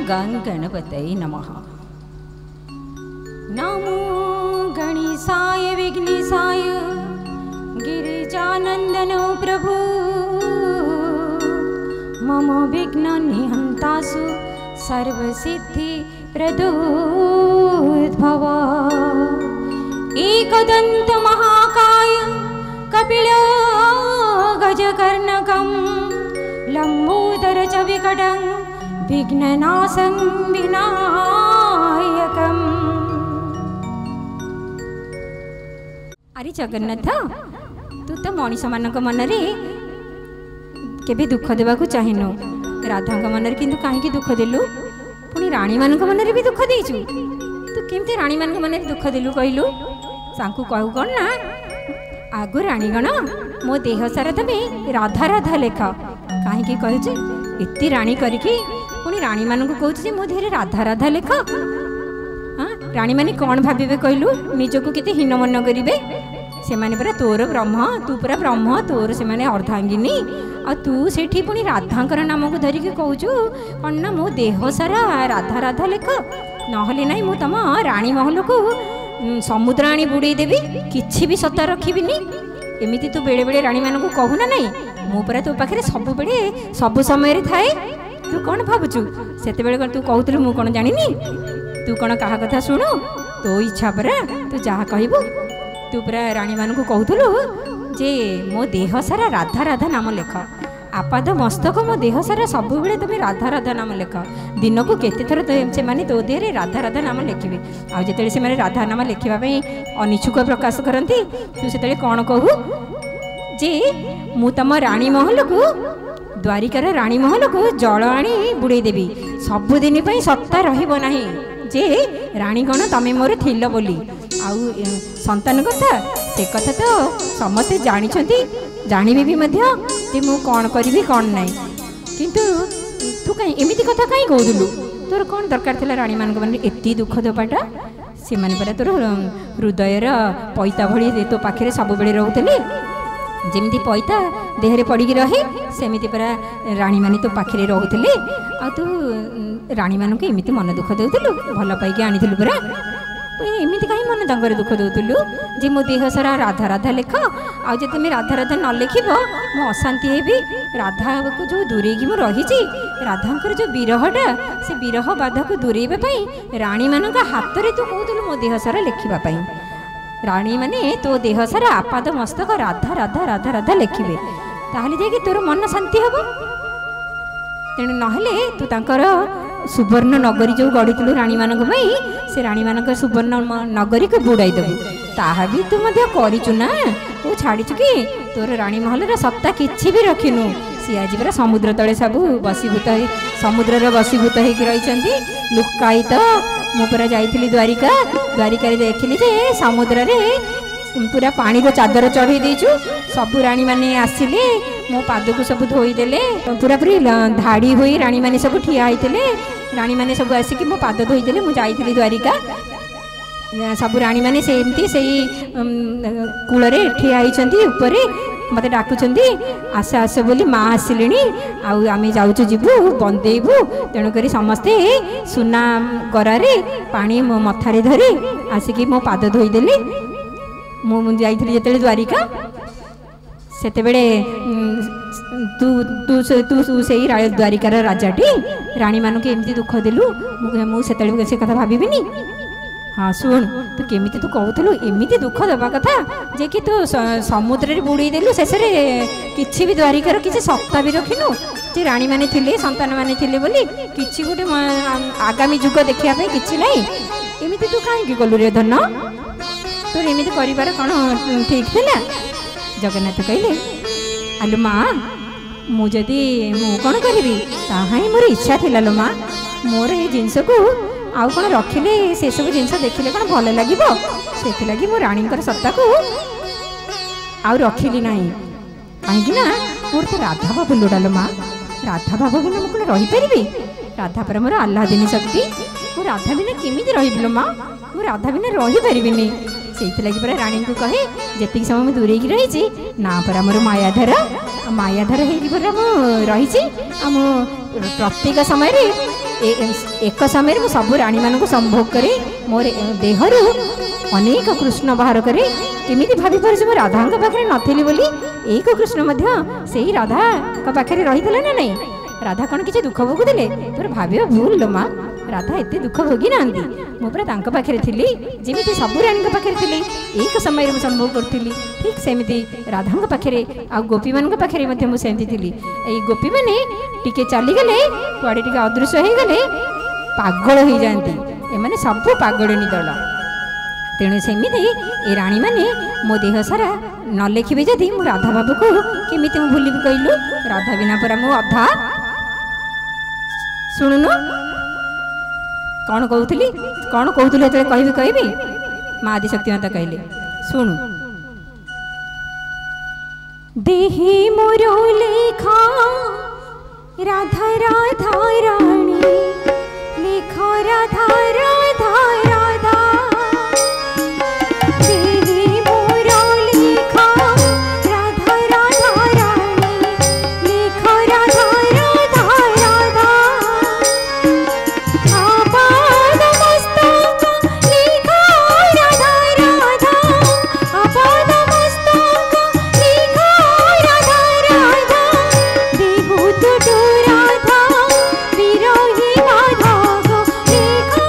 गं गणपतये नमः। नमो गणेशाय विघ्नेशाय गिरिजानन्दनो प्रभु मम विघ्न निहन्तासु सर्वसिद्धि प्रदोद्भव। एकदन्त महाकाय कपिल गजकर्णकं लम्बोदर च विकटं विघ्ननाशं विनायकम्। अरे जगन्नाथ तू तो मनीष मानक मनरे केबे दुख देवाकू चाहिनु। राधा मनरे किंतु कहीं दुख देलु पुणी राणी मान मनरे भी दुख देचु। तू केमती राणी मान मनरे दुख देलु कहलु सांकु कहू कौन ना आगु राणीगण मो देह सारा तमे राधा राधा लेख कहीं कहु एति राणी करके पुणी राणी मान कहूँ मो देह राधा राधा लेख। हाँ राणी मैंने कौन भावे कहलु निजक केते हीन मन करेंगे से माने परा तोर ब्रह्म तू पूरा ब्रह्म तोर से माने अर्धांगिनी आ तू सेठी पुणी राधांकर नाम को धरिकी कहूँ कौन ना मो देह सारा राधा राधा लेख नहले ना मु तम राणी महल को समुद्र आनी बुड़े देवी किछि भी सत्ता रखिबिनी। एमिति तू बेले बेले राणी मान को कहू ना नहीं मो परा तो पाखे सब बेले सब समय थाए तू कौन भावुचु सेते बेले तू कहूलु मु कौन जानिनी तू कौन कहा कथा शुणु तो इच्छा परा तू जहाँ कहबू तू पूरा राणी मान को कहूलु जे मो देह सारा राधा राधा नाम लेख आपाद मस्तक मो देह सारा सब बेले तुम राधा राधा नाम लेख दिन को केते थर से माने तो देह राधा राधा नाम लिखे आउ जिते से माने राधा नाम लिखापी अनिच्छुक प्रकाश करती तू से कौन कहू जे मु तम राणी महल को द्वारिकार राणी महल को जल आनी बुड़े देवी सबुदिन सत्ता रहिबो नाही जे राणीगण तमें मोर थिल बोली आउ संतान कथा से कथा तो समस्ते जानिछंती जानिबे भी मध्य जे मु कौन करी कौन नाई किंतु तू कहीं एमिति कथा कहीं कहूलु तोर कौन दरकार थिला राणी मान मन एति दुख देवाटा से माने परा तोर हृदयर पैता भली तो पाखे सब बेले रोते जमी पैता देहरे पड़ी रहे सेमिति परा राणी माने तो पाखे रोते आ तू राणी मान को एमिति मन दुख देउतलु भल पाइकी आनिथिलु परा एमिति कहीं मन तंकर दुख देउतलु जे मो देह सारा राधा राधा लेख आ जे तुम राधा राधा न लिखिब मो अशांति हेबी राधा को जो दूरेगी मु रही राधांकर जो विरहटा से विरह बाधा को दूरेबा पई राणी मान हाथ रे तू कहतलु मो देह सारा लिखिबा पई राणी माने तो देह सारा आपाद मस्तक राधा राधा राधा राधा लिखिबे ताहले जे कि तोर मन शांति हबो तेणु नहले तू तांकर सुवर्ण नगरी जो गढ़ी राणी मान से राणी मान सुवर्ण नगरी को बुड़ाई देबू ताहा भी तू मध्य करिचु ना तू छाड़ीचु कि तोर राणी महल सत्ता किछि भी रखिनु सी आज पूरा समुद्र तले सब बसीभूत समुद्र बसीभूत होकर रही लुकायित मु पूरा जाइली द्वारिका द्वारिका देखिली जे समुद्र रे पूरा पानी रो चादर चढ़ई देचु सब राणी माने आसिले मो पाद को सब धोईदेले पूरा पूरी धाड़ी होई राणी माने सब ठिया होइतेले राणी माने सब आसिकी मो पाद धोईदेले मु जाइली द्वारिका सब राणी माने सेमती से कूल ठिया होइचंती ऊपरे मत डाकुचंती आस आस बोली माँ आसिले आम जाऊँ जीवु बंदेबू तेणुक समस्ते सुना गरारे पानी मो मथारे धरी आसिकी मो पाद धोईदेली मुझे जो द्वारिका से तू तू तू से द्वारिकार राजाटी राणी मान के एमती दुख देलु मुझे से कथा भाविनी। हाँ शुण तू केमी तू कहूलु एमती दुख देवा कथा जे कि तू समुद्र बुड़े देलु शेष किसी भी द्वारिकार किसी सत्ता भी रखिनु जे राणी माने थिले संतान माने थिले बोली किछि गोटे आगामी जुग देखापी किछि नहीं एमती तू कहीं गलु रे धन तोर एमती कर कौन ठीक थिला। जगन्नाथ कहले आलो माँ मुझे मु कौन करी ताहा ही मोर इच्छा थिला लो माँ मोर ये जिनस को आउ कौन रखिले से सब जिनस देखिले कौन भल लगे से लगी मो राणी सत्ता को आउ रखिली नहीं कहीं मोर तो राधा बाबू लोड़ा लो माँ राधा बाबू बिना मुझे कौन रहीपरि राधा पर मोर आह्लादिनी शक्ति मु राधा बिना केमी रही माँ मु राधा बिना रहीपरि से पूरा राणी को कहे जी समय मुझे दूरे रही ना परा मोर मायाधर हो रही प्रत्येक समय एक समय मु सब राणी मान संभोग करे मोर देहरु अनेक कृष्ण बाहर करे केमी भावी पारे मो राधा पाखे नी बोली एक कृष्ण से ही राधा पाखे रही ना नहीं राधा कौन किसी दुख भोगुले तोर भाव भूल लो माँ राधा एत दुख भोगी ना मुझे पाखे थी जमी सब राणी पाखे थी एक समय में संभोग करी ठीक सेमती राधा पाखे आ गोपी मान पाखे मुझे थी ये गोपी मैंने टी चलीगले कुआड़े टे अदृश्य हो गले पागल हो जाती एमाने सब पागड़नी दल तेणु सेमती ये राणी मैंने मो देह सारा न लिखे जदि मु राधा बाबू को केमी भूल कहलु राधा बिना परा मु अधा शुणुन कौन कहूली कौन कहूली ये कहबी माँ आदिशक्ति माता कहले शुणु देही मोर लेखा राधा राधा रानी लेखा राधा राधा राधा देही मोर लेखा राधा राधा रानी लेखा राधा राधा राधा आपाद मस्तक लेखा राधा राधा आपाद मस्तक लेखा राधा राधा देहु तुटु राधा विरही माधव लेखा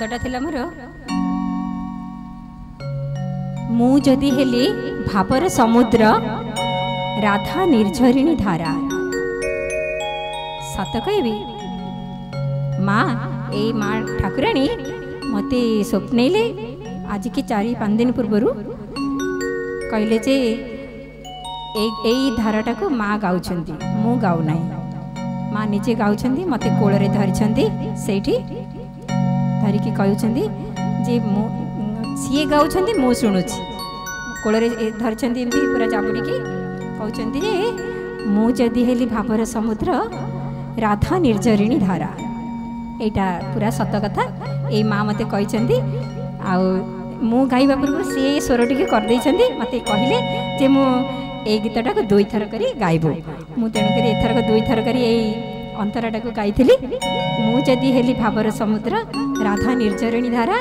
पदटा थिला मोर मु जदि हेली भावर समुद्र राधा निर्झरिणी धारा सत कहबी माँ ए माँ ठाकुराणी मते स्वप्नले आज की 4-5 दिन पूर्वर कहले जे ए धाराटा को माँ गाउछंती मु गाउ नाही माँ निजे गाउछंती मते कोଳରେ धरिछंती सेठी धरिकी कहउछंती जे मु सीए गाउछंती मु सुनुछि कोଳରେ धरिछंती एमती पूरा जाबुड़िकी कहउछंती जे मु जदि हेली भावर समुद्र राधा निर्झरिणी धारा एटा पूरा सत कथा ए माँ मते कहछंती आ मु गाइबा पूर्व सी स्वर टी करदे मत कहले जे मु ए गीतटा को 2 थर करी गाइबो मु तेणुक एथरक 2 थर करी ए अंतराटा को गाइली मु जदि हेली भावर समुद्र राधा निर्झरिणी धारा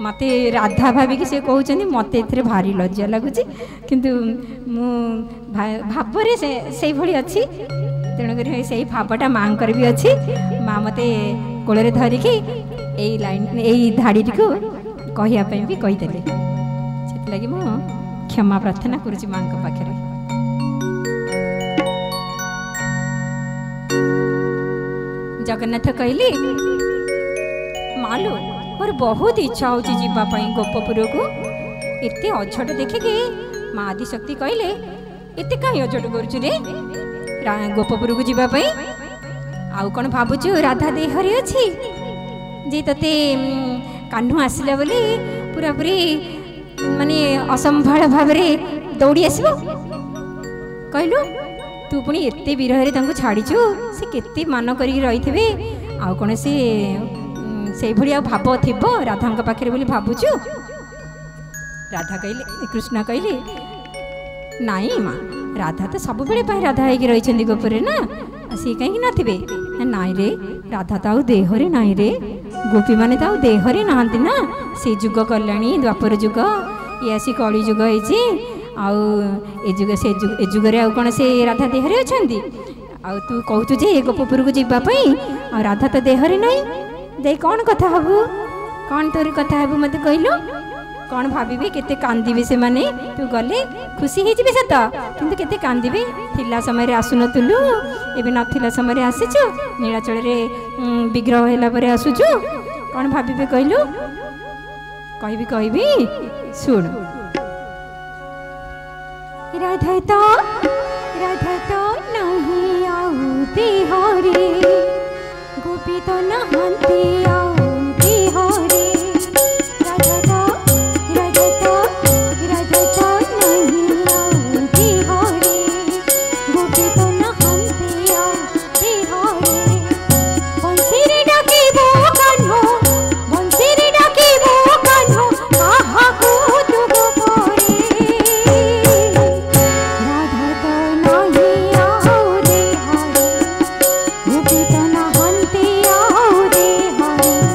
मते राधा भाविकी से कहउछंती मते एथरे भारी लज्जा लगुची किंतु मु भावरे से भली अछि तेणुक से भावटा माँकर भी अच्छी माँ मते कोଳରେ धरिकी ए लाइन ए धाड़ी को कहवाई भी कहीदेले से लगी मु क्षमा प्रार्थना करुँच माँ पाखे जगन्नाथ कहली मालो मोर बहुत इच्छा होची जीवाई गोपपुर को एत अझट देखिकी माँ आदिशक्ति कहले एत कहीं अझट करुचु गोपपुर को जीवाई आउ कौन भावुचु राधा देहरे अच्छी जे तते कान्हू आसला बोली पूरा पूरी माने असंभाल भाव दौड़ी आसब कहलु तू पुणी एते विरह छाड़ीचु से केते मान कर रही आउ कौन से भाया भाव थी राधा पाखे बोली भावुचु राधा कहले कृष्ण कहले नाई माँ राधा तो सब बेले राधा है रही गोपुरे ना सी कहीं नथिबे नाई रे राधा तो आउ देहरे नाई रे गोपी माने तो देहरे नहांती ना से जुग कल्याणी द्वापर जुग ये आसी कली जुग होइछि आउ ए जुग से जुगरे आउ कौन से राधा देहरे अछंती आउ तू कहतु जे गोपपुर को जीवा पई आ राधा तो देहरे नहीं दे कौन कथा हबु कौन तोरी कथा हबु मते कहलो कौन भाभी केते कांदिबे से माने तू गले खुशी हे जिबे सत किंतु केते कांदिबे थिला समय रे आसु नतुलु एबे नथिला समय रे आसीछु नीलाचल रे विग्रह हैला परे आसुछु कौन भाभी कहलु कहबी सुन राधा तो नहीं आउ बिहारी गोपी तो नहांती आउ बिहारी Hare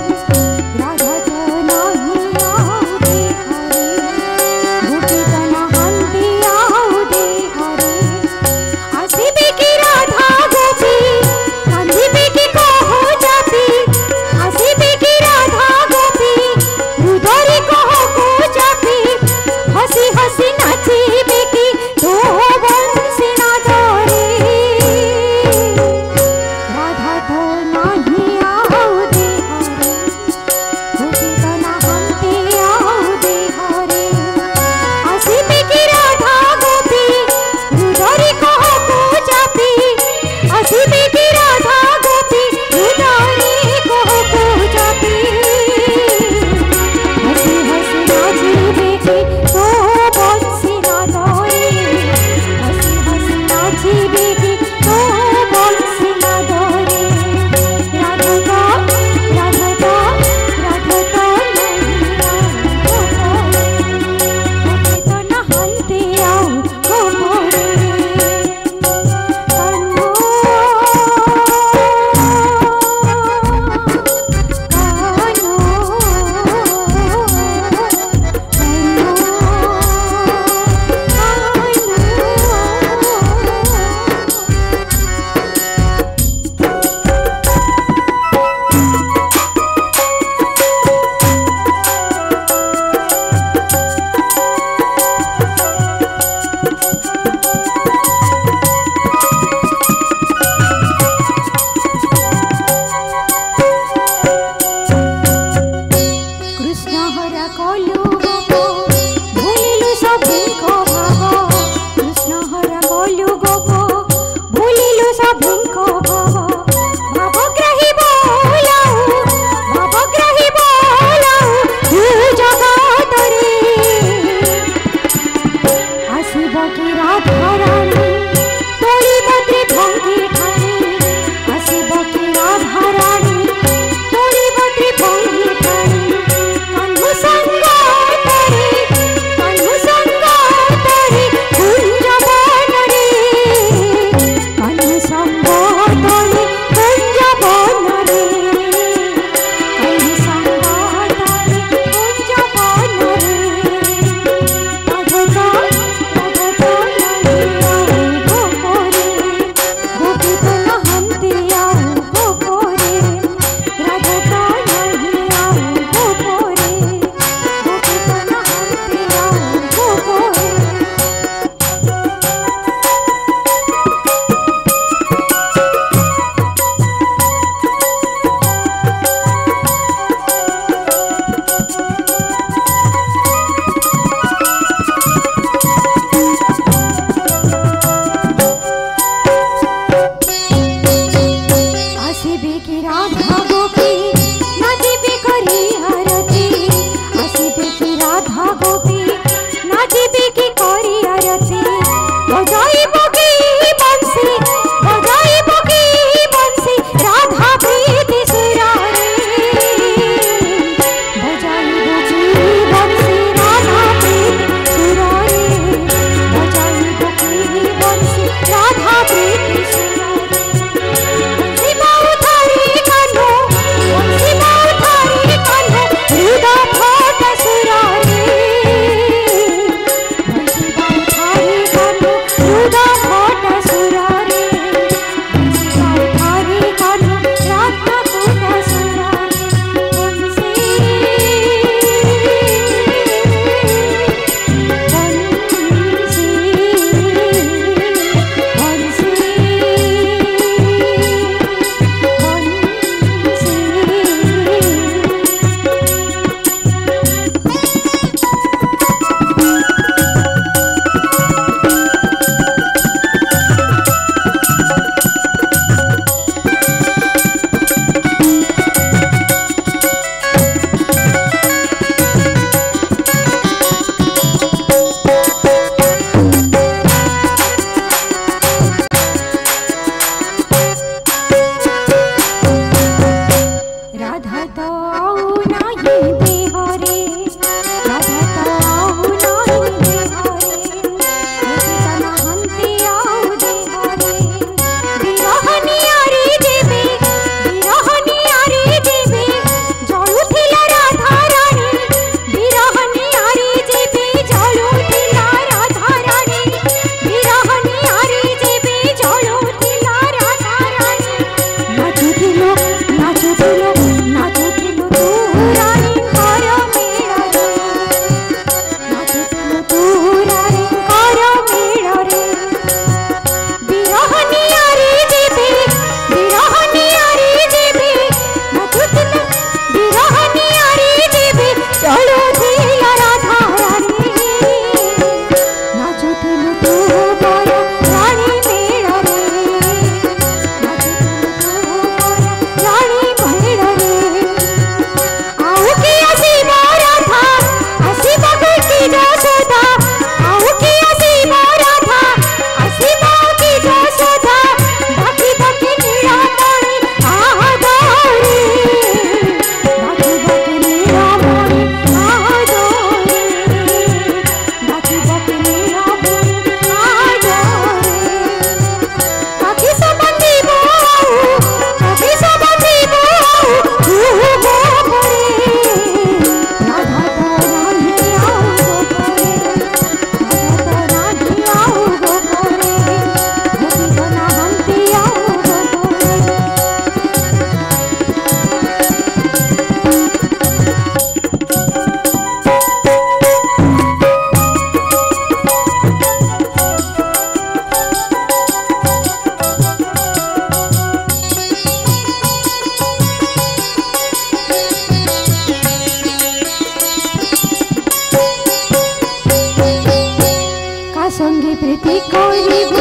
সঙ্গে প্রীতি করিব